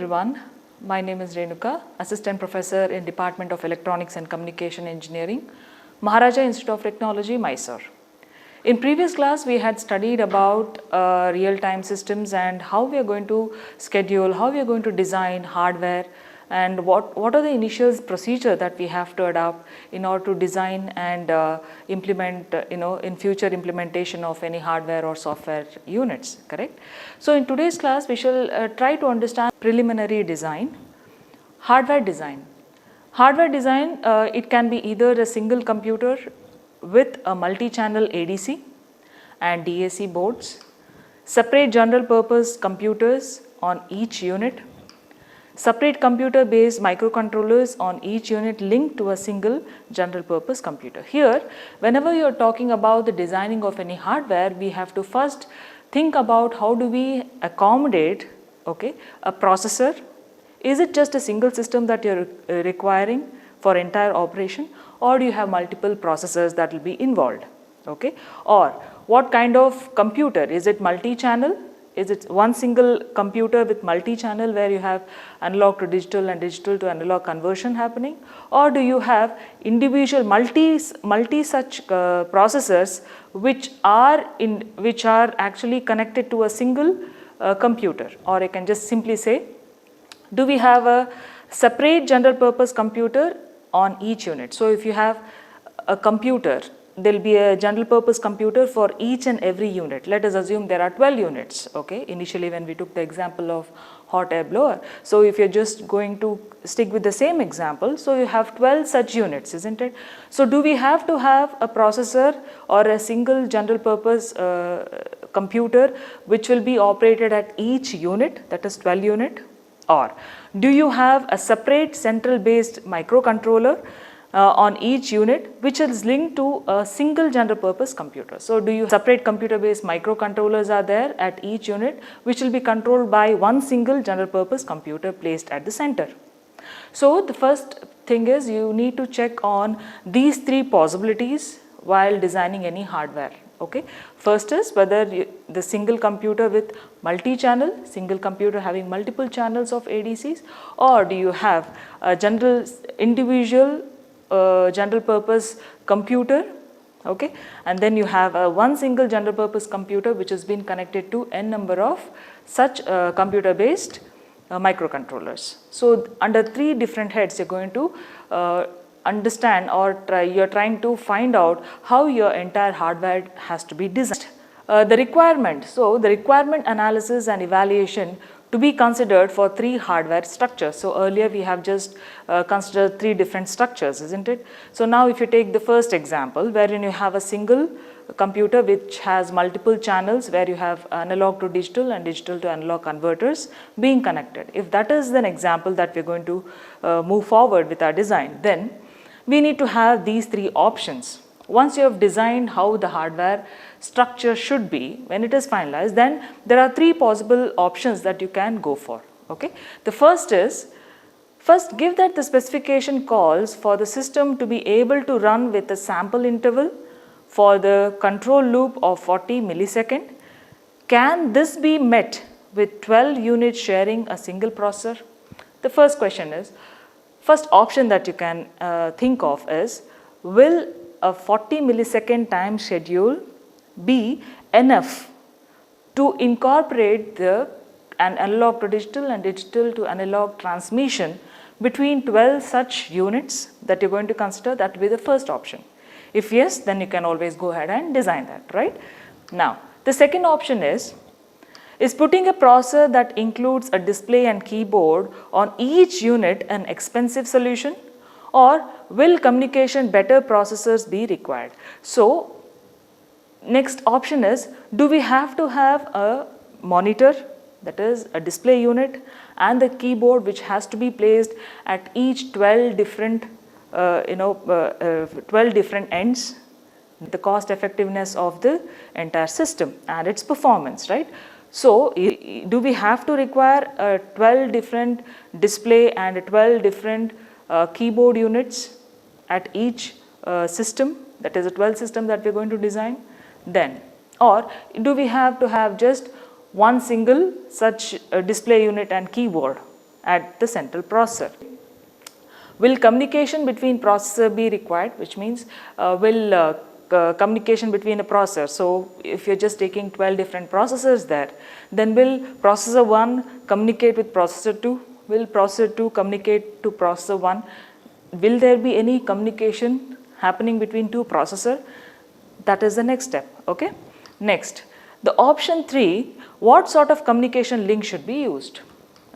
everyone. My name is Renuka, Assistant Professor in Department of Electronics and Communication Engineering, Maharaja Institute of Technology, Mysore. In previous class, we had studied about real-time systems and how we are going to schedule, how we are going to design hardware, and what are the initial procedure that we have to adopt in order to design and implement in future implementation of any hardware or software units, correct? So in today's class we shall try to understand preliminary design, hardware design. Hardware design, it can be either a single computer with a multi-channel ADC and DAC boards, separate general purpose computers on each unit, separate computer based microcontrollers on each unit linked to a single general purpose computer. Here, whenever you are talking about the designing of any hardware, we have to first think about how do we accommodate a processor. Is it just a single system that you are requiring for entire operation, or do you have multiple processors that will be involved? Or what kind of computer? Is it multi-channel? Is it one single computer with multi-channel where you have analog to digital and digital to analog conversion happening, or do you have individual multi such processors which are actually connected to a single computer? Or I can just simply say, do we have a separate general purpose computer on each unit? So if you have a computer, there will be a general purpose computer for each and every unit. Let us assume there are 12 units, initially when we took the example of hot air blower. So if you are just going to stick with the same example, so you have 12 such units, isn't it? So do we have to have a processor or a single general purpose computer which will be operated at each unit, that is 12 unit? Or do you have a separate central based microcontroller on each unit which is linked to a single general purpose computer? So do you separate computer based microcontrollers are there at each unit which will be controlled by one single general purpose computer placed at the center? So the first thing is you need to check on these three possibilities while designing any hardware. First is whether the single computer with multi-channel, single computer having multiple channels of ADCs, or do you have a general individual general purpose computer, and then you have one single general purpose computer which has been connected to n number of such computer based microcontrollers. So under three different heads you are going to understand, or you are trying to find out how your entire hardware has to be designed. The requirement, so the requirement analysis and evaluation to be considered for three hardware structures. So earlier we have just considered three different structures, isn't it? So now if you take the first example wherein you have a single computer which has multiple channels where you have analog to digital and digital to analog converters being connected. If that is an example that we are going to move forward with our design, then we need to have these three options. Once you have designed how the hardware structure should be, when it is finalized, then there are three possible options that you can go for. The first is, first give that the specification calls for the system to be able to run with a sample interval for the control loop of 40 millisecond. Can this be met with 12 units sharing a single processor? The first question is, first option that you can think of is, will a 40 millisecond time schedule be enough to incorporate an analog to digital and digital to analog transmission between 12 such units that you are going to consider? That will be the first option. If yes, then you can always go ahead and design that, right? Now, the second option is putting a processor that includes a display and keyboard on each unit an expensive solution, or will communication better processors be required? So next option is, do we have to have a monitor, that is a display unit, and the keyboard which has to be placed at each 12 different 12 different ends? The cost effectiveness of the entire system and its performance, right? So do we have to require 12 different display and 12 different keyboard units at each system, that is a 12 system that we are going to design? Then, or do we have to have just one single such display unit and keyboard at the central processor. Will communication between processor be required, which means will communication between a processor. So if you're just taking 12 different processors there, then will processor 1 communicate with processor 2? Will processor 2 communicate to processor 1? Will there be any communication happening between two processors? That is the next step. Okay. Next, the option 3, what sort of communication link should be used?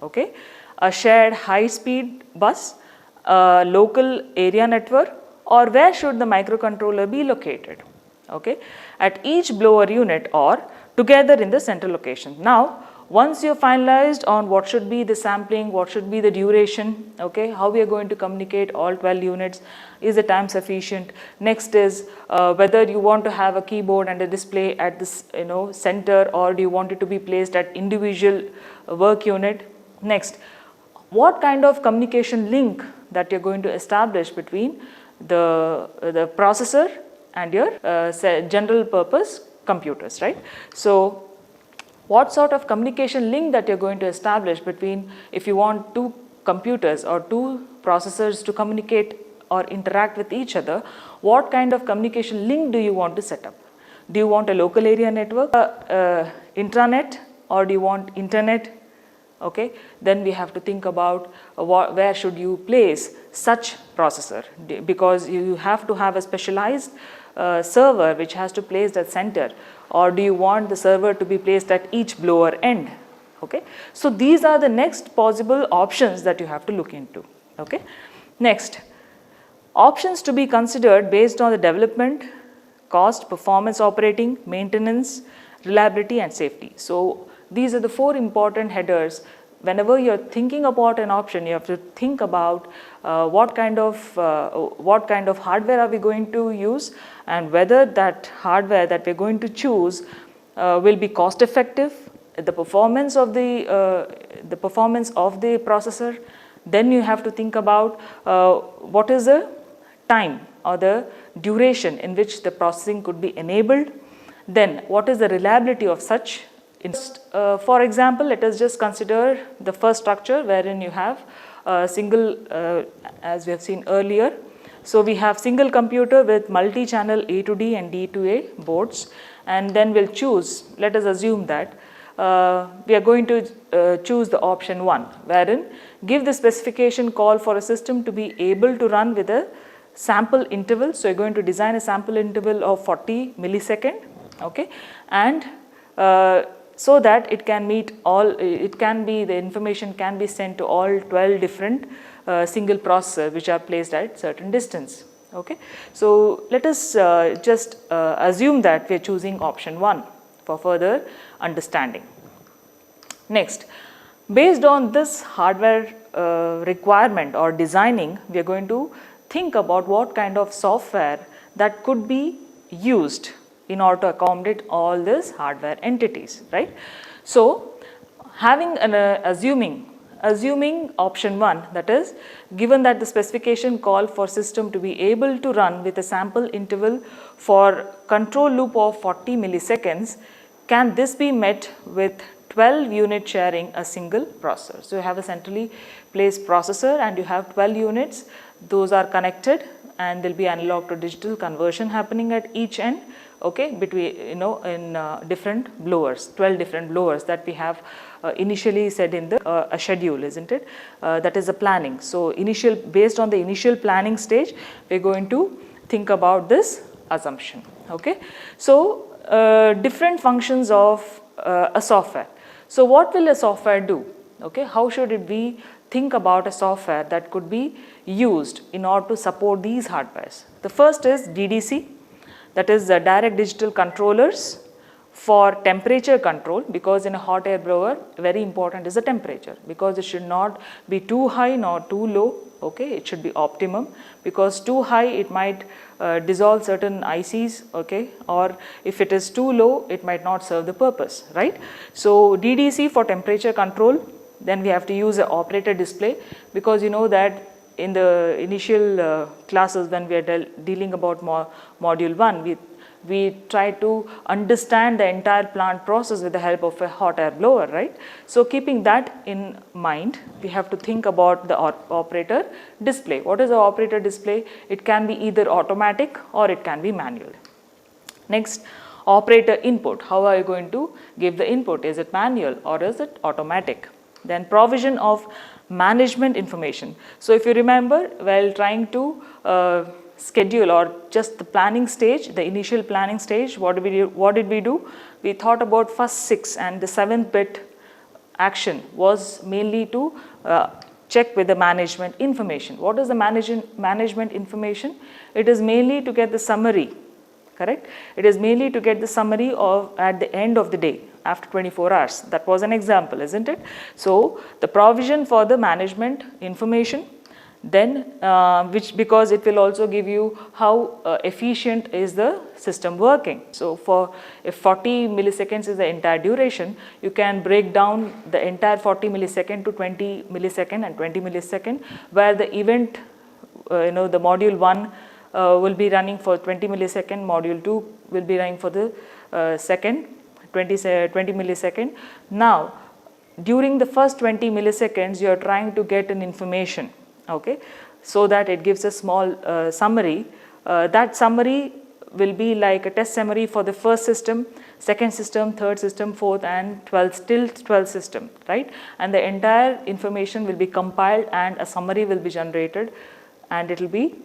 Okay. A shared high speed bus, a local area network, or where should the microcontroller be located? Okay. At each blower unit or together in the central location. Now, once you have finalized on what should be the sampling, what should be the duration, okay, how we are going to communicate all 12 units, is the time sufficient? Next is whether you want to have a keyboard and a display at this center, or do you want it to be placed at individual work unit? Next, what kind of communication link that you're going to establish between the processor and your general purpose computers, right? So what sort of communication link that you're going to establish between, if you want two computers or two processors to communicate or interact with each other, what kind of communication link do you want to set up? Do you want a local area network, intranet, or do you want internet? Okay, then we have to think about where should you place such processor, because you have to have a specialized server which has to place at center, or do you want the server to be placed at each blower end? Okay, so these are the next possible options that you have to look into. Okay, next, options to be considered based on the development, cost, performance, operating, maintenance, reliability and safety. So these are the 4 important headers. Whenever you're thinking about an option, you have to think about what kind of hardware are we going to use, and whether that hardware that we're going to choose will be cost effective, the performance of the processor. Then you have to think about what is the time or the duration in which the processing could be enabled. Then what is the reliability of such. For example, let us just consider the first structure wherein you have a single, as we have seen earlier. So we have single computer with multi-channel A to D and D to A boards, and then we'll choose, let us assume that we are going to choose the option 1, wherein give the specification call for a system to be able to run with a sample interval. So you're going to design a sample interval of 40 millisecond, okay, and so that it can meet all, the information can be sent to all 12 different single processors which are placed at certain distance. Okay. So let us just assume that we are choosing option 1 for further understanding. Next, based on this hardware requirement or designing, we are going to think about what kind of software that could be used in order to accommodate all these hardware entities, right? So having an assuming option 1, that is, given that the specification call for system to be able to run with a sample interval for control loop of 40 milliseconds, can this be met with 12 unit sharing a single processor? So you have a centrally placed processor and you have 12 units, those are connected and there will be analog to digital conversion happening at each end. Okay, between in different blowers, 12 different blowers that we have initially said in the a schedule, isn't it? That is the planning. So based on the initial planning stage, we are going to think about this assumption. Okay, so different functions of a software. So what will a software do? Okay, how should it be think about a software that could be used in order to support these hardwares? The first is DDC. That is the direct digital controllers for temperature control, because in a hot air blower very important is the temperature, because it should not be too high nor too low. Okay, it should be optimum, because too high it might dissolve certain ICs, okay, or if it is too low it might not serve the purpose, right? So DDC for temperature control. Then we have to use an operator display, because you know that in the initial classes when we are dealing about module 1, we try to understand the entire plant process with the help of a hot air blower, right? So keeping that in mind, we have to think about the operator display. What is the operator display? It can be either automatic or it can be manual. Next, operator input. How are you going to give the input? Is it manual or is it automatic? Then provision of management information. So if you remember, while trying to schedule or just the planning stage, the initial planning stage, what did we do? We thought about first 6 and the 7th bit action was mainly to check with the management information. What is the management information? It is mainly to get the summary, correct? It is mainly to get the summary of at the end of the day after 24 hours. That was an example, isn't it? So the provision for the management information, then which, because it will also give you how efficient is the system working. So for if 40 milliseconds is the entire duration, you can break down the entire 40 millisecond to 20 millisecond and 20 millisecond, where the event, the module 1 will be running for 20 millisecond, module 2 will be running for the second 20 millisecond. Now during the first 20 milliseconds you are trying to get an information, okay, so that it gives a small summary. That summary will be like a test summary for the first system, second system, third system, fourth and 12th, till 12th system, right? And the entire information will be compiled and a summary will be generated and it will be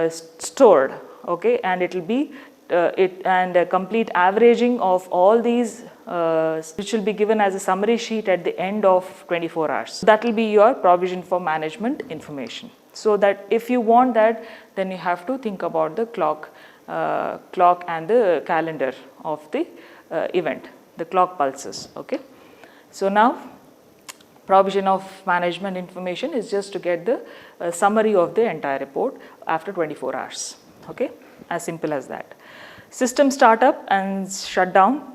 stored, okay, and it will be a complete averaging of all these which will be given as a summary sheet at the end of 24 hours. That will be your provision for management information. So that if you want that, then you have to think about the clock and the calendar of the event, the clock pulses, okay. So now provision of management information is just to get the summary of the entire report after 24 hours, okay, as simple as that. System startup and shutdown.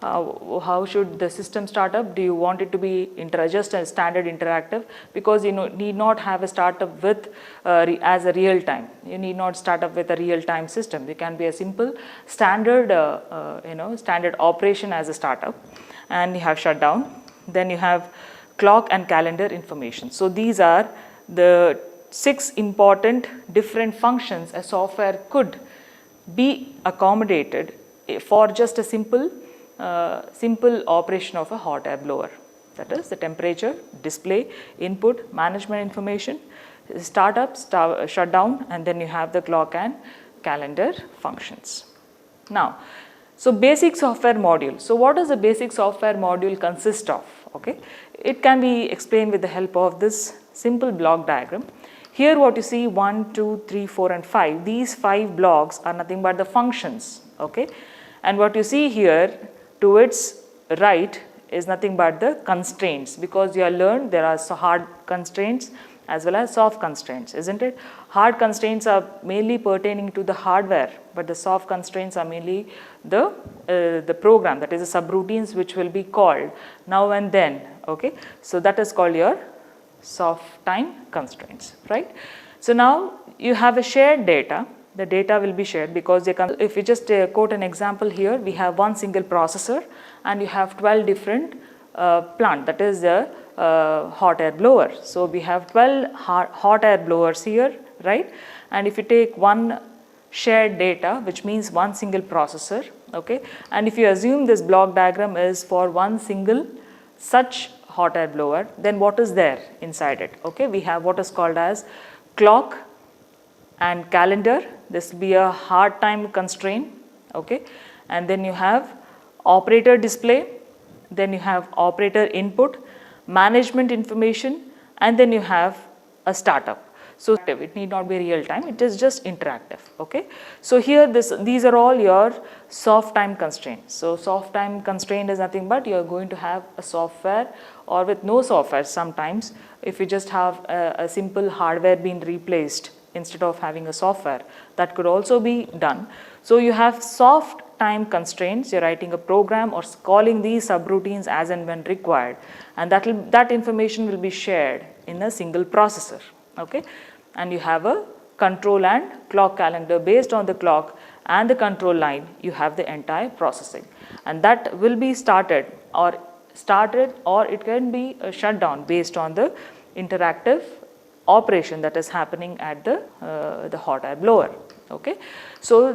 How should the system start up? Do you want it to be just a standard interactive? Because you need not have a startup with as a real time. You need not start up with a real time system. It can be a simple standard standard operation as a startup, and you have shutdown. Then you have clock and calendar information. So these are the 6 important different functions a software could be accommodated for just a simple operation of a hot air blower. That is the temperature, display, input, management information, startup, shutdown, and then you have the clock and calendar functions. Now, so basic software module. So what does a basic software module consist of? Okay, it can be explained with the help of this simple block diagram. Here what you see 1, 2, 3, 4 and 5, these 5 blocks are nothing but the functions, okay, and what you see here to its right is nothing but the constraints, because you have learned there are hard constraints as well as soft constraints, isn't it? Hard constraints are mainly pertaining to the hardware, but the soft constraints are mainly the program, that is the subroutines which will be called now and then, okay. So that is called your soft time constraints, right? So now you have a shared data. The data will be shared because they can, if you just quote an example here, we have one single processor and you have 12 different plant, that is the hot air blower. So we have 12 hot air blowers here, right? And if you take one shared data, which means one single processor, okay, and if you assume this block diagram is for one single such hot air blower, then what is there inside it? Okay, we have what is called as clock and calendar. This will be a hard time constraint, okay, and then you have operator display, then you have operator input, management information, and then you have a startup. So it need not be real time, it is just interactive, okay. So here these are all your soft time constraints. So soft time constraint is nothing but you are going to have a software, or with no software sometimes, if you just have a simple hardware being replaced instead of having a software, that could also be done. So you have soft time constraints, you're writing a program or calling these subroutines as and when required, and that information will be shared in a single processor, okay. And you have a control and clock calendar based on the clock and the control line, you have the entire processing, and that will be started or it can be shut down based on the interactive operation that is happening at the hot air blower. Okay. So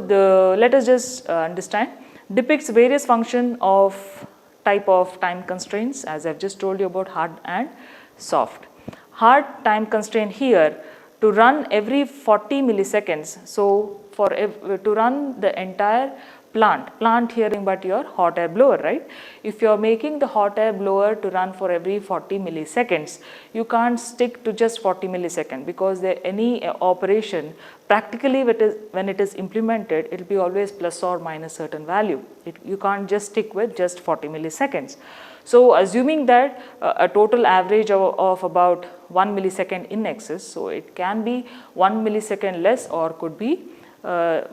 let us just understand, depicts various function of type of time constraints, as I have just told you about hard and soft. Hard time constraint here to run every 40 milliseconds. So to run the entire plant here but your hot air blower, right? If you are making the hot air blower to run for every 40 milliseconds, you can't stick to just 40 milliseconds, because any operation practically when it is implemented, it will be always plus or minus certain value. You can't just stick with just 40 milliseconds. So assuming that a total average of about 1 millisecond in excess, so it can be 1 millisecond less or could be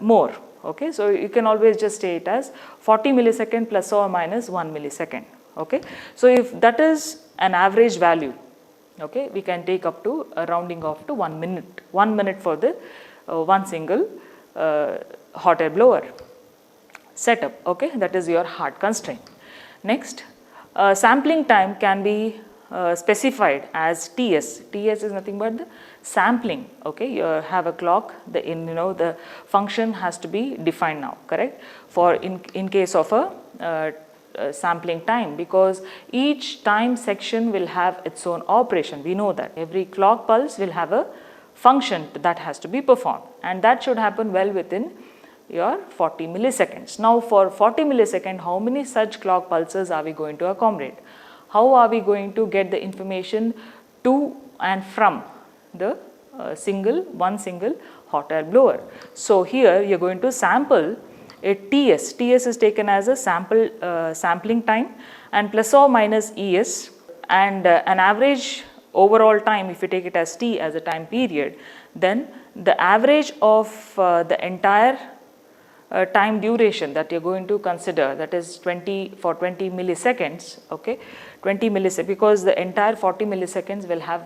more. Okay, so you can always just say it as 40 millisecond plus or minus 1 millisecond. Okay, so if that is an average value, okay, we can take up to a rounding off to 1 minute. 1 minute for the one single hot air blower setup. Okay, that is your hard constraint. Next, sampling time can be specified as TS. TS is nothing but the sampling. Okay, you have a clock, the function has to be defined now, correct, for in case of a sampling time, because each time section will have its own operation. We know that every clock pulse will have a function that has to be performed, and that should happen well within your 40 milliseconds. Now for 40 milliseconds, how many such clock pulses are we going to accommodate? How are we going to get the information to and from the one single hot air blower? So here you are going to sample a TS. TS is taken as a sampling time, and plus or minus ES, and an average overall time, if you take it as T as a time period, then the average of the entire time duration that you are going to consider, that is 20 milliseconds, okay, 20 milliseconds, because the entire 40 milliseconds will have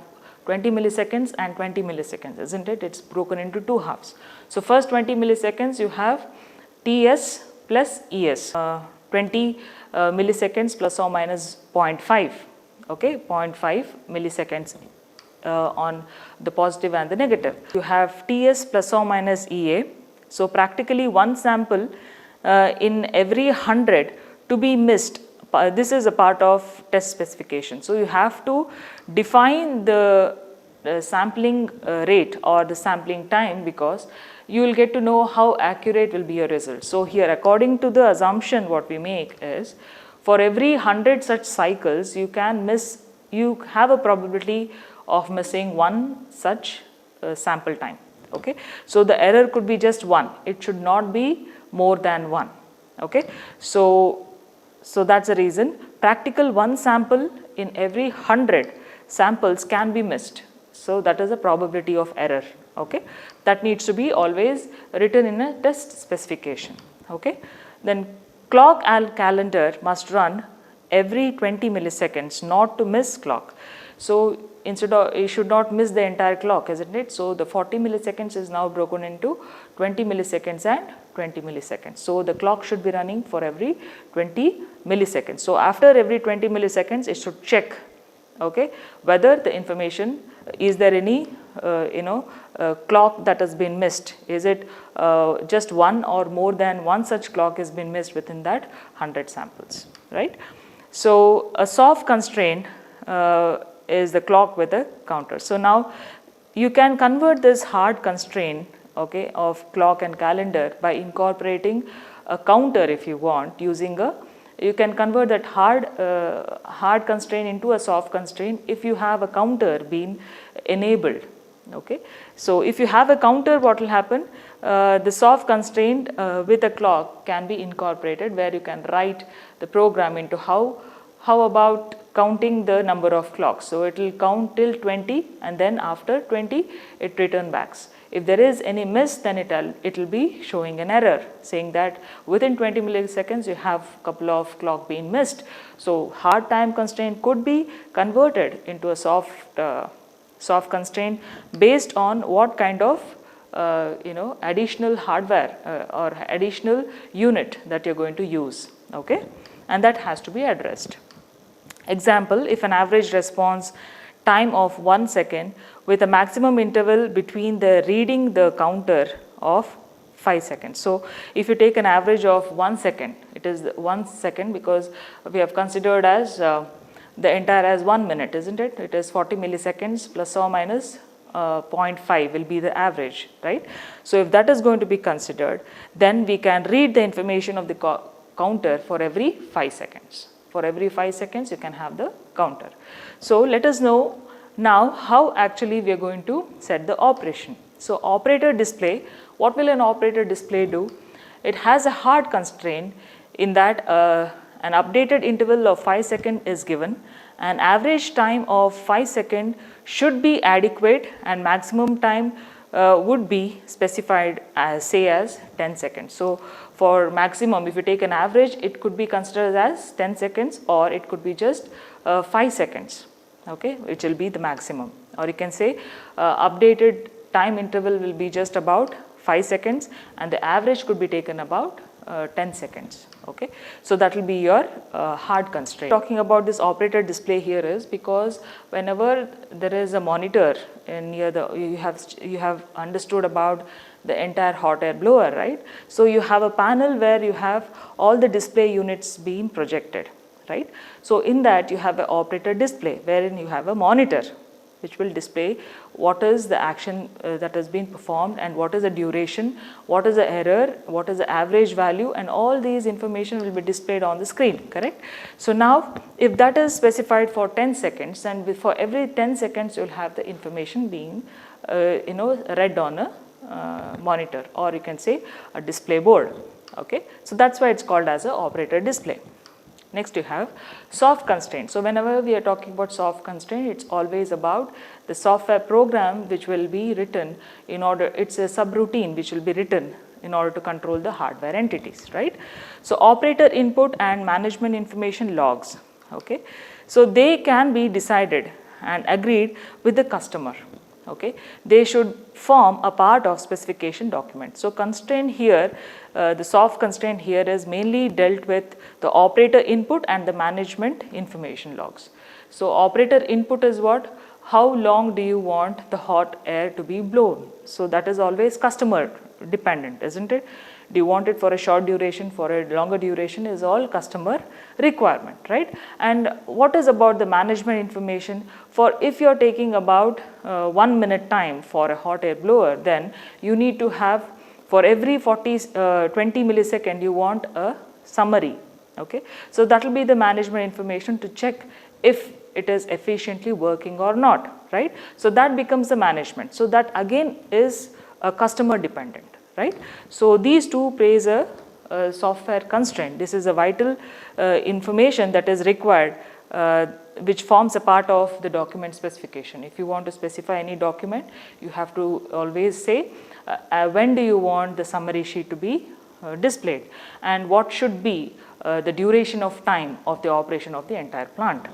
20 milliseconds and 20 milliseconds, isn't it? It's broken into two halves. So first 20 milliseconds you have TS plus ES, 20 milliseconds plus or minus 0.5, okay, 0.5 milliseconds on the positive and the negative. You have TS plus or minus EA. So practically one sample in every 100 to be missed. This is a part of test specification. So you have to define the sampling rate or the sampling time, because you will get to know how accurate will be your result. So here, according to the assumption what we make is, for every 100 such cycles you have a probability of missing one such sample time. Okay, so the error could be just 1, it should not be more than 1. Okay, so that's the reason practical one sample in every 100 samples can be missed. So that is a probability of error. Okay, that needs to be always written in a test specification. Okay, then clock and calendar must run every 20 milliseconds, not to miss clock. So instead of, you should not miss the entire clock, isn't it? So the 40 milliseconds is now broken into 20 milliseconds and 20 milliseconds. So the clock should be running for every 20 milliseconds. So after every 20 milliseconds, it should check, okay, whether the information, is there any clock that has been missed? Is it just one or more than one such clock has been missed within that 100 samples, right? So a soft constraint is the clock with a counter. So now you can convert this hard constraint, okay, of clock and calendar by incorporating a counter if you want, using you can convert that hard constraint into a soft constraint if you have a counter being enabled. Okay, so if you have a counter, what will happen? The soft constraint with a clock can be incorporated, where you can write the program into how about counting the number of clocks. So it will count till 20, and then after 20 it return back. If there is any miss, then it will be showing an error saying that within 20 milliseconds you have couple of clock being missed. So hard time constraint could be converted into a soft constraint based on what kind of additional hardware or additional unit that you're going to use, okay, and that has to be addressed. Example, if an average response time of 1 second with a maximum interval between the reading the counter of 5 seconds. So, if you take an average of 1 second, it is 1 second because we have considered as the entire as 1 minute, isn't it? It is 40 milliseconds plus or minus 0.5 will be the average, right? So, if that is going to be considered, then we can read the information of the counter for every 5 seconds. For every 5 seconds, you can have the counter. So, let us know now how actually we are going to set the operation. So, operator display, what will an operator display do? It has a hard constraint in that an updated interval of 5 seconds is given. An average time of 5 seconds should be adequate and maximum time would be specified as say as 10 seconds. So, for maximum, if you take an average, it could be considered as 10 seconds or it could be just 5 seconds, okay, which will be the maximum. Or you can say updated time interval will be just about 5 seconds and the average could be taken about 10 seconds. Okay. So, that will be your hard constraint. Talking about this operator display here is because whenever there is a monitor near the, you have understood about the entire hot air blower, right. So, you have a panel where you have all the display units being projected, right. So, in that you have an operator display wherein you have a monitor which will display what is the action that has been performed and what is the duration, what is the error, what is the average value, and all these information will be displayed on the screen, correct. So, now if that is specified for 10 seconds, then for every 10 seconds you will have the information being read on a monitor, or you can say a display board. Okay. So, that is why it is called as a operator display. Next you have soft constraint. So, whenever we are talking about soft constraint, it is always about the software program which will be written in order, it is a subroutine which will be written in order to control the hardware entities, right. So, operator input and management information logs, okay. So, they can be decided and agreed with the customer, okay. They should form a part of specification document. So, constraint here, the soft constraint here is mainly dealt with the operator input and the management information logs. So, operator input is what? How long do you want the hot air to be blown? So, that is always customer dependent, isn't it? Do you want it for a short duration, for a longer duration is all customer requirement, right? And what is about the management information? For if you are taking about 1 minute time for a hot air blower, then you need to have for every 20 millisecond you want a summary, okay. So, that will be the management information to check if it is efficiently working or not, right. So, that becomes the management. So, that again is a customer dependent, right. So, these two plays a software constraint. This is a vital information that is required which forms a part of the document specification. If you want to specify any document, you have to always say when do you want the summary sheet to be displayed and what should be the duration of time of the operation of the entire plant.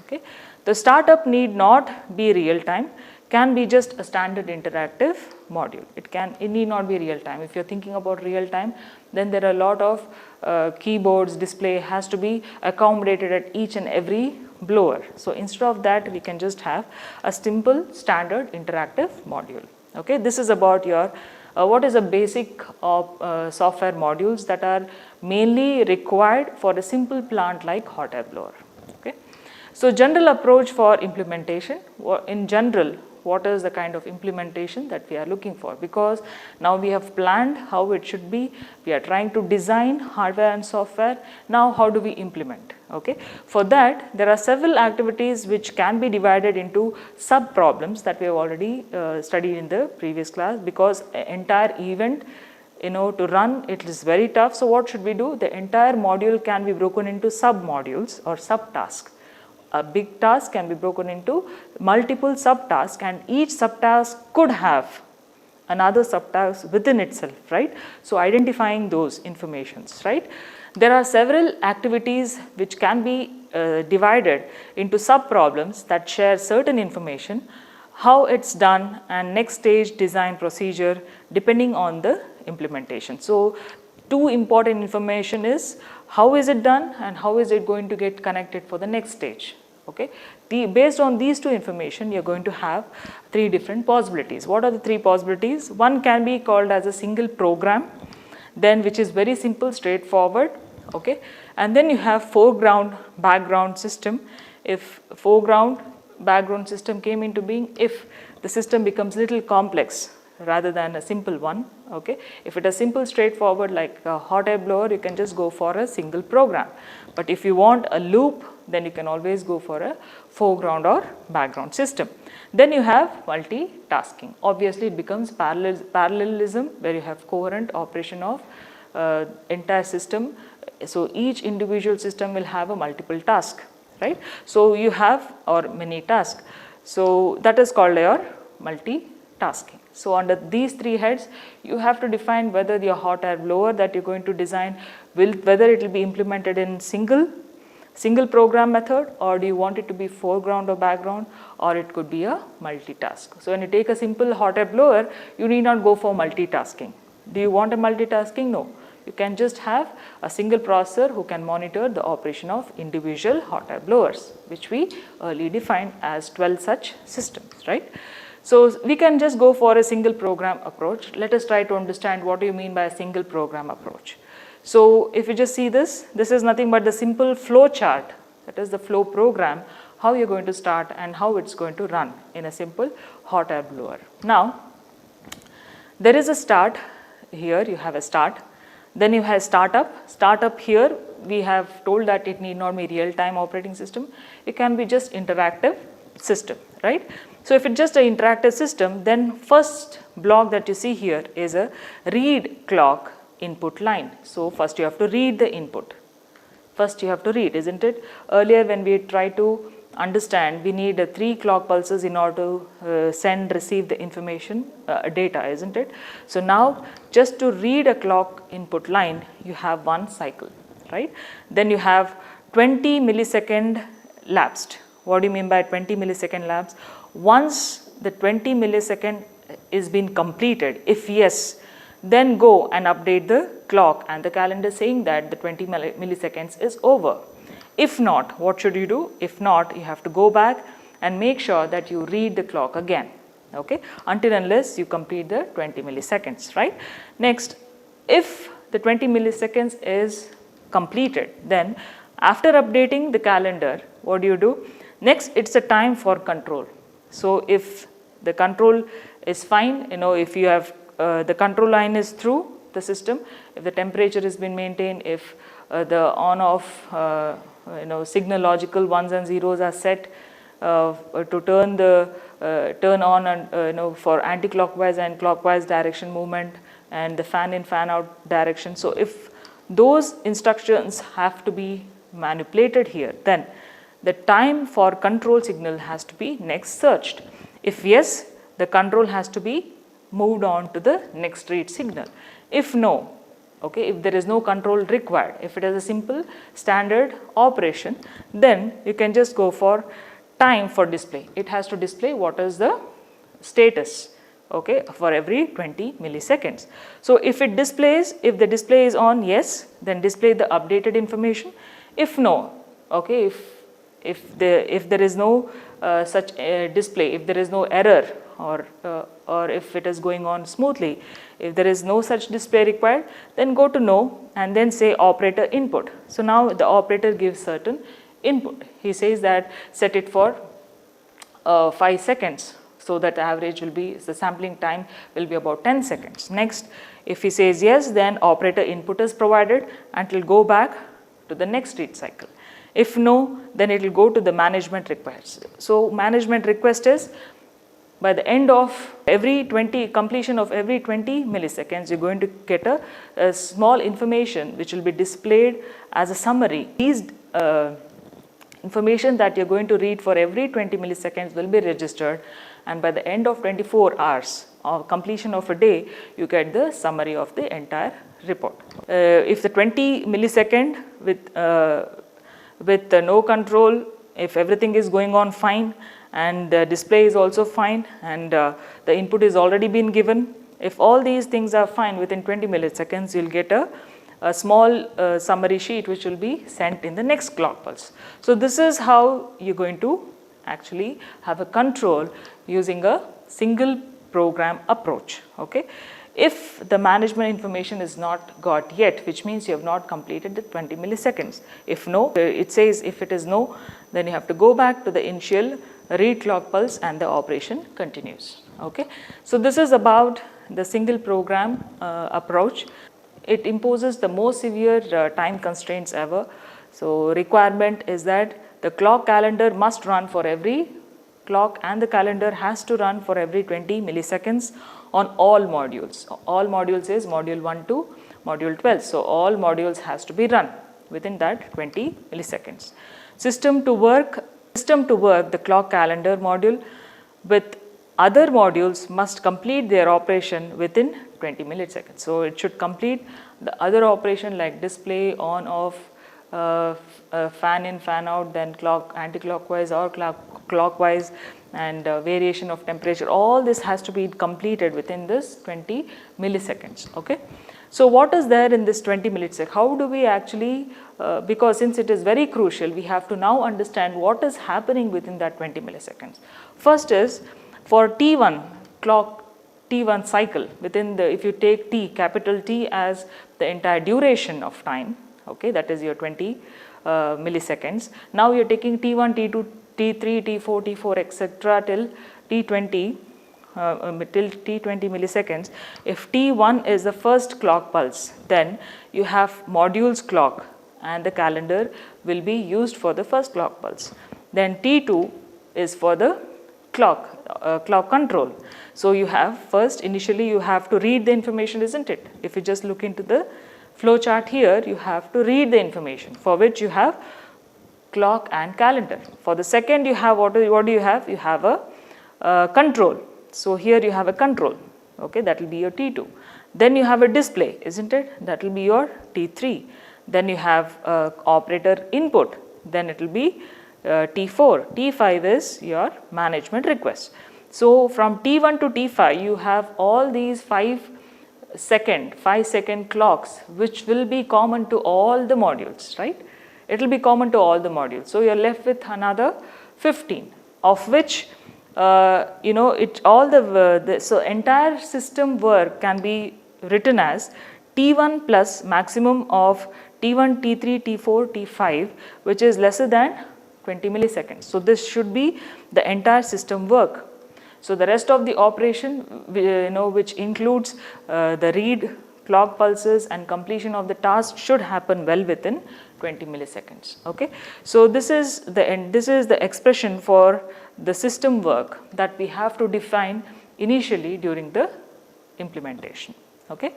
Okay. The startup need not be real time, can be just a standard interactive module. It need not be real time. If you are thinking about real time, then there are a lot of keyboards, display has to be accommodated at each and every blower. So, instead of that we can just have a simple standard interactive module. Okay. This is about your what is a basic of software modules that are mainly required for a simple plant like hot air blower. Okay. So, general approach for implementation, in general what is the kind of implementation that we are looking for, because now we have planned how it should be, we are trying to design hardware and software, now how do we implement. Okay. For that there are several activities which can be divided into sub problems that we have already studied in the previous class, because entire event to run it is very tough. So, what should we do? The entire module can be broken into sub modules or sub tasks. A big task can be broken into multiple subtasks and each subtask could have another subtask within itself, right. So, identifying those informations, right. There are several activities which can be divided into sub problems that share certain information how it's done, and next stage design procedure depending on the implementation. So two important information is how is it done and how is it going to get connected for the next stage. Okay. Based on these two information, you are going to have three different possibilities. What are the three possibilities? One can be called as a single program, then which is very simple, straightforward. Okay. And then you have foreground background system. If foreground background system came into being, if the system becomes little complex rather than a simple one. Okay. If it is simple, straightforward like a hot air blower, you can just go for a single program. But if you want a loop, then you can always go for a foreground or background system. Then you have multitasking. Obviously, it becomes parallelism, where you have coherent operation of entire system. So each individual system will have a multiple task, right? So you have, or many tasks. So that is called your multitasking. So under these three heads, you have to define whether your hot air blower that you're going to design whether it will be implemented in single program method, or do you want it to be foreground or background, or it could be a multitask. So when you take a simple hot air blower, you need not go for multitasking. Do you want a multitasking? No. You can just have a single processor who can monitor the operation of individual hot air blowers, which we earlier defined as 12 such systems, right? So we can just go for a single program approach. Let us try to understand what do you mean by a single program approach. So if you just see this is nothing but the simple flow chart, that is the flow program, how you're going to start and how it's going to run in a simple hot air blower. Now, there is a start here, you have a start, then you have startup. Startup here, we have told that it need not be real-time operating system, it can be just interactive system, right? So if it's just an interactive system, then first block that you see here is a read clock input line. So first you have to read the input. First you have to read, isn't it? Earlier when we tried to understand, we need 3 clock pulses in order to receive the information, data, isn't it? So now just to read a clock input line, you have one cycle, right? Then you have 20 millisecond lapsed. What do you mean by 20 millisecond lapse? Once the 20 millisecond is been completed, if yes, then go and update the clock and the calendar saying that the 20 milliseconds is over. If not, what should you do? If not, you have to go back and make sure that you read the clock again, okay, until unless you complete the 20 milliseconds, right? Next, if the 20 milliseconds is completed, then after updating the calendar, what do? Next, it's a time for control. So if the control is fine, if you have the control line is through the system, if the temperature has been maintained, if the on-off signal logical ones and zeros are set to turn on and for anti-clockwise and clockwise direction movement and the fan in fan out direction. So if those instructions have to be manipulated here, then the time for control signal has to be next searched. If yes, the control has to be moved on to the next read signal. If no, okay, if there is no control required, if it is a simple standard operation, then you can just go for time for display. It has to display what is the status, okay, for every 20 milliseconds. So if it displays, if the display is on, yes, then display the updated information. If no, okay, if there is no such display, if there is no error, or if it is going on smoothly, if there is no such display required, then go to no and then say operator input. So now the operator gives certain input. He says that set it for 5 seconds, so that the average will be, the sampling time will be about 10 seconds. Next, if he says yes, then operator input is provided and it will go back to the next read cycle. If no, then it will go to the management request. So management request is by the end of completion of every 20 milliseconds, you're going to get a small information which will be displayed as a summary. These information that you're going to read for every 20 milliseconds will be registered, and by the end of 24 hours or completion of a day, you get the summary of the entire report. If the 20 millisecond with no control, if everything is going on fine, and the display is also fine, and the input is already been given. If all these things are fine, within 20 milliseconds you will get a small summary sheet which will be sent in the next clock pulse. So this is how you are going to actually have a control using a single program approach. Okay. If the management information is not got yet, which means you have not completed the 20 milliseconds. If no, it says if it is no, then you have to go back to the initial read clock pulse and the operation continues. Okay. So this is about the single program approach. It imposes the most severe time constraints ever. So requirement is that the clock calendar must run for every clock, and the calendar has to run for every 20 milliseconds on all modules. All modules is module 1 to module 12. So all modules has to be run within that 20 milliseconds. System to work, the clock calendar module with other modules must complete their operation within 20 milliseconds. So it should complete the other operation like display, on, off, fan in, fan out, then clock anti-clockwise or clockwise, and variation of temperature. All this has to be completed within this 20 milliseconds. Okay. So what is there in this 20 milliseconds? How do we actually, because since it is very crucial, we have to now understand what is happening within that 20 milliseconds. First is for T1 clock, T1 cycle, within the, if you take T, capital T as the entire duration of time, okay, that is your 20 milliseconds. Now you are taking T1, T2, T3, T4, T4 etc. till T20 till T20 milliseconds. If T1 is the first clock pulse, then you have modules clock and the calendar will be used for the first clock pulse. Then T2 is for the clock control. So you have first, initially you have to read the information, isn't it? If you just look into the flow chart here, you have to read the information, for which you have clock and calendar. For the second you have what do you have? You have a control. So here you have a control, okay, that will be your T2. Then you have a display, isn't it? That will be your T3. Then you have operator input, then it will be T4. T5 is your management request. So from T1 to T5 you have all these 5 second clocks which will be common to all the modules, right? It will be common to all the modules. So you are left with another 15, of which so entire system work can be written as T1 plus maximum of T1, T3, T4, T5, which is lesser than 20 milliseconds. So this should be the entire system work. So the rest of the operation, which includes the read, clock pulses and completion of the task should happen well within 20 milliseconds. Okay. So this is the expression for the system work that we have to define initially during the implementation. Okay.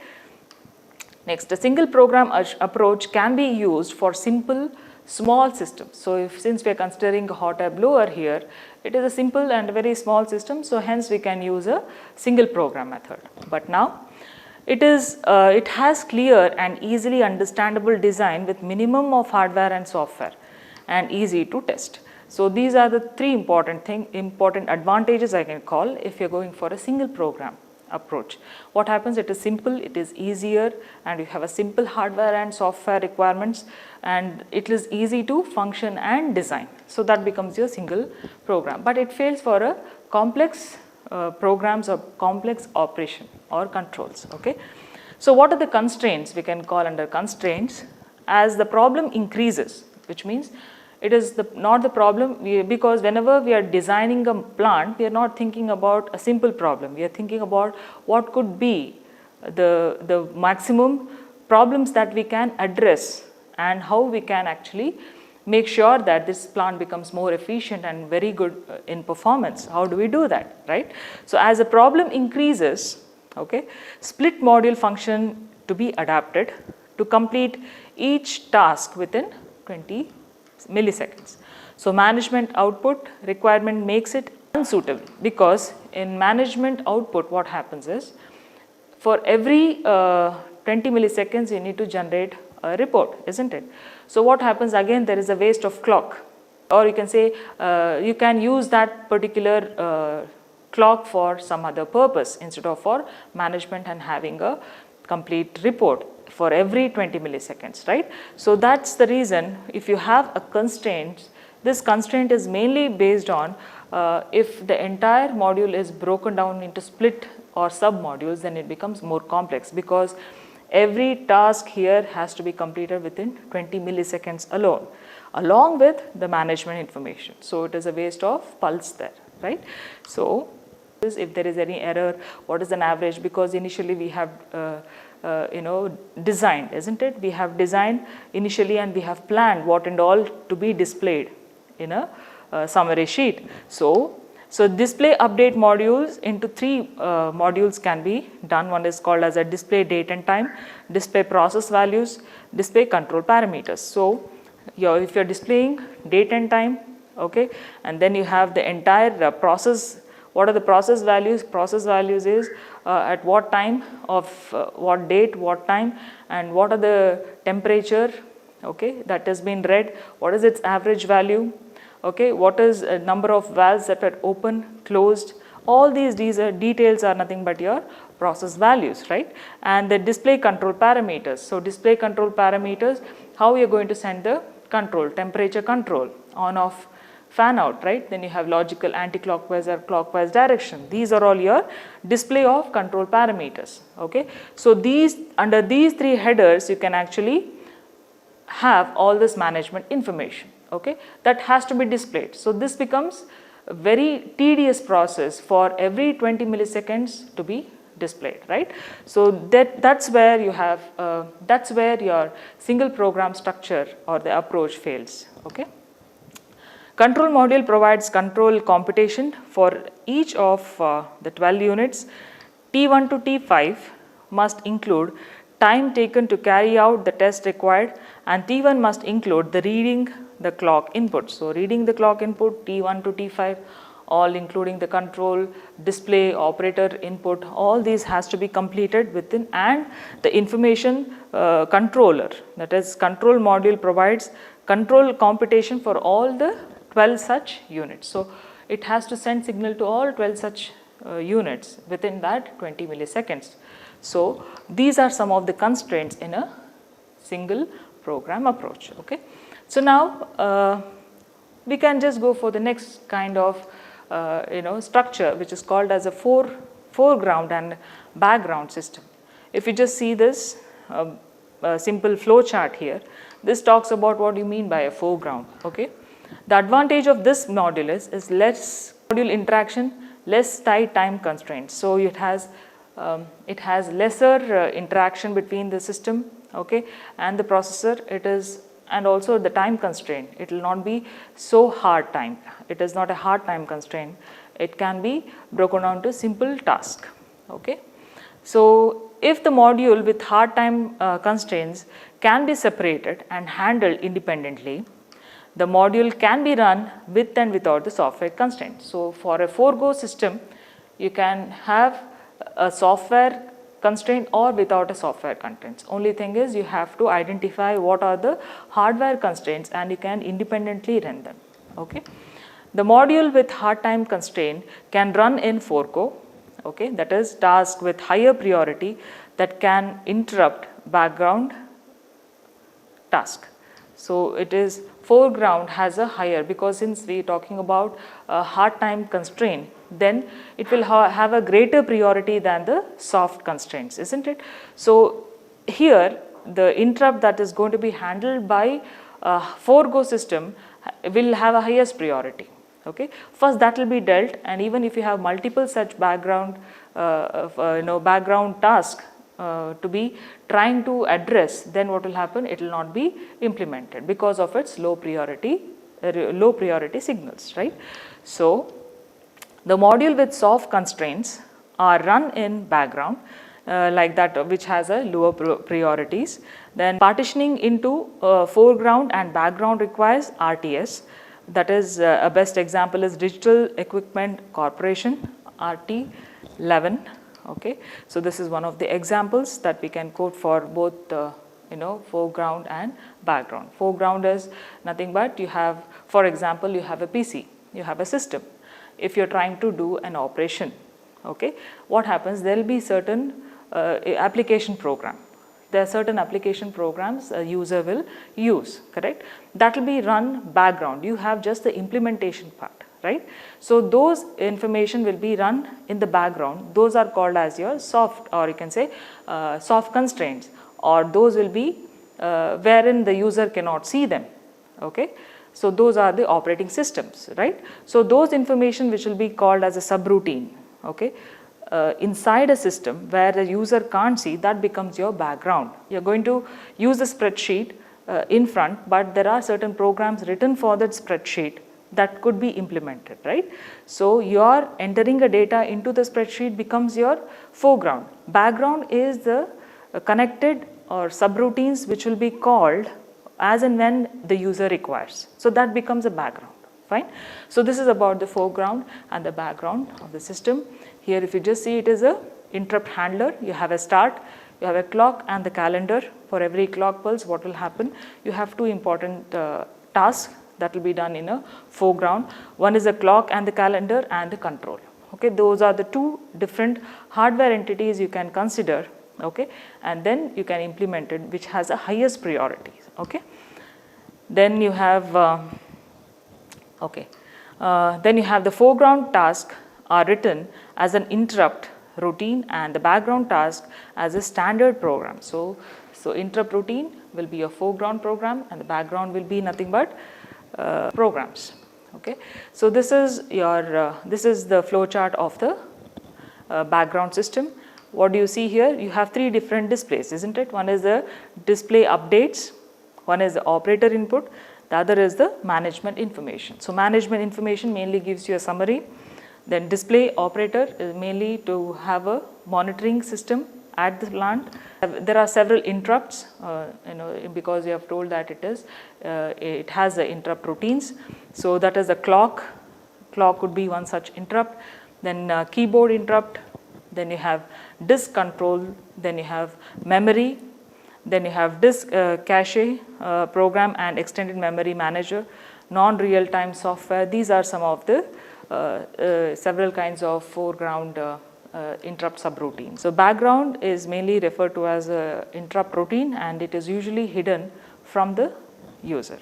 Next, the single program approach can be used for simple small systems. So since we are considering a hot air blower here, it is a simple and very small system, so hence we can use a single program method. But now it has clear and easily understandable design with minimum of hardware and software and easy to test. So these are the three important advantages I can call if you are going for a single program approach. What happens? It is simple, it is easier, and you have a simple hardware and software requirements, and it is easy to function and design. So that becomes your single program, but it fails for a complex programs or complex operation or controls. Okay. So what are the constraints? We can call under constraints as the problem increases, which means it is not the problem, because whenever we are designing a plant, we are not thinking about a simple problem. We are thinking about what could be the maximum problems that we can address and how we can actually make sure that this plant becomes more efficient and very good in performance. How do we do that, right? So as the problem increases, okay, split module function to be adapted to complete each task within 20 milliseconds. So management output requirement makes it unsuitable, because in management output what happens is for every 20 milliseconds you need to generate a report, isn't it? So what happens? Again, there is a waste of clock or you can say you can use that particular clock for some other purpose instead of for management and having a complete report for every 20 milliseconds, right? So that's the reason if you have a constraint, this constraint is mainly based on if the entire module is broken down into split or sub modules, then it becomes more complex, because every task here has to be completed within 20 milliseconds alone, along with the management information. So it is a waste of pulse there, right? So if there is any error, what is an average? Because initially we have designed, isn't it? We have designed initially and we have planned what and all to be displayed in a summary sheet. So display update modules into 3 modules can be done. One is called as a display date and time, display process values, display control parameters. So if you are displaying date and time, okay, and then you have the entire process. What are the process values? Process values is at what time of what date, what time, and what are the temperature, okay, that has been read, what is its average value, okay, what is a number of valves that are open, closed. All these details are nothing but your process values, right? And the display control parameters. So display control parameters, how you are going to send the control, temperature control, on off, fan out, right? Then you have logical anti-clockwise or clockwise direction. These are all your display of control parameters, okay? So under these 3 headers you can actually have all this management information, okay, that has to be displayed. So this becomes a very tedious process for every 20 milliseconds to be displayed, right? So that's where you have that's where your single program structure or the approach fails, okay? Control module provides control computation for each of the 12 units. T1 to T5 must include time taken to carry out the test required, and T1 must include the reading the clock input. So reading the clock input T1 to T5, all including the control, display, operator input, all these has to be completed within, and the information controller, that is control module, provides control computation for all the 12 such units. So it has to send signal to all 12 such units within that 20 milliseconds. So these are some of the constraints in a single program approach, okay? So now we can just go for the next kind of structure, which is called as a foreground and background system. If you just see this simple flow chart here, this talks about what you mean by a foreground, okay? The advantage of this module is less module interaction, less tight time constraints. So it has lesser interaction between the system, okay, and the processor. And also the time constraint, it will not be so hard time. It is not a hard time constraint. It can be broken down to simple task, okay. So if the module with hard time constraints can be separated and handled independently, the module can be run with and without the software constraints. So for a forego system, you can have a software constraint or without a software constraints. Only thing is you have to identify what are the hardware constraints and you can independently run them, okay. The module with hard time constraint can run in forego, okay, that is task with higher priority that can interrupt background task. So it is foreground has a higher, because since we are talking about a hard time constraint, then it will have a greater priority than the soft constraints, isn't it? So here the interrupt that is going to be handled by a forego system will have a highest priority, okay. First that will be dealt, and even if you have multiple such background background task to be trying to address, then what will happen? It will not be implemented because of its low priority signals, right? So the module with soft constraints are run in background like that which has a lower priorities. Then partitioning into foreground and background requires RTS. That is a best example is Digital Equipment Corporation, RT11. Okay, so this is one of the examples that we can quote for both foreground and background. Foreground is nothing but you have For example, you have a PC, you have a system. If you're trying to do an operation, okay, what happens? There will be certain application program. There are certain application programs a user will use, correct? That will be run background. You have just the implementation part, right? So those information will be run in the background. Those are called as your soft, or you can say soft constraints, or those will be wherein the user cannot see them, okay? So those are the operating systems, right? So those information which will be called as a subroutine, okay? Inside a system where the user can't see, that becomes your background. You're going to use the spreadsheet in front, but there are certain programs written for that spreadsheet that could be implemented, right? So your entering a data into the spreadsheet becomes your foreground. Background is the connected or subroutines which will be called as and when the user requires. So that becomes a background, fine. So this is about the foreground and the background of the system. Here if you just see, it is a interrupt handler. You have a start, you have a clock and the calendar. For every clock pulse, what will happen? You have two important tasks that will be done in a foreground. One is the clock and the calendar and the control. Okay, those are the two different hardware entities you can consider, okay, and then you can implement it which has a highest priority, okay. Then you have then you have the foreground task are written as an interrupt routine and the background task as a standard program. So interrupt routine will be a foreground program and the background will be nothing but programs. Okay, so this is your this is the flow chart of the background system. What do you see here? You have three different displays, isn't it? One is the display updates, one is the operator input, the other is the management information. So management information mainly gives you a summary. Then display operator is mainly to have a monitoring system at the plant. There are several interrupts, because you have told that it has the interrupt routines. So that is the clock. Clock could be one such interrupt. Then keyboard interrupt. Then you have disk control. Then you have memory. Then you have disk cache program and extended memory manager, non-real-time software. These are some of the several kinds of foreground interrupt subroutines. So background is mainly referred to as a interrupt routine and it is usually hidden from the user.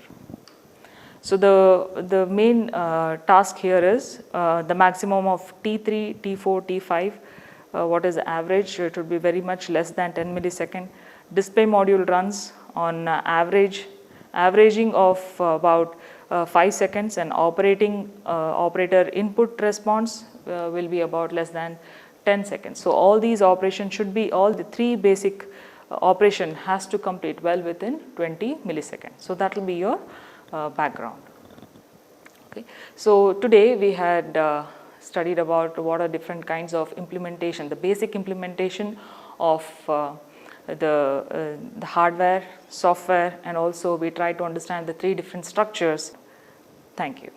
So the main task here is the maximum of T3, T4, T5. What is the average? It would be very much less than 10 millisecond. Display module runs on averaging of about 5 seconds and operator input response will be about less than 10 seconds. So all these operations should be, all the three basic operation has to complete well within 20 milliseconds. So that will be your background. Okay. So today we had studied about what are different kinds of implementation, the basic implementation of the hardware, software, and also we try to understand the three different structures. Thank you.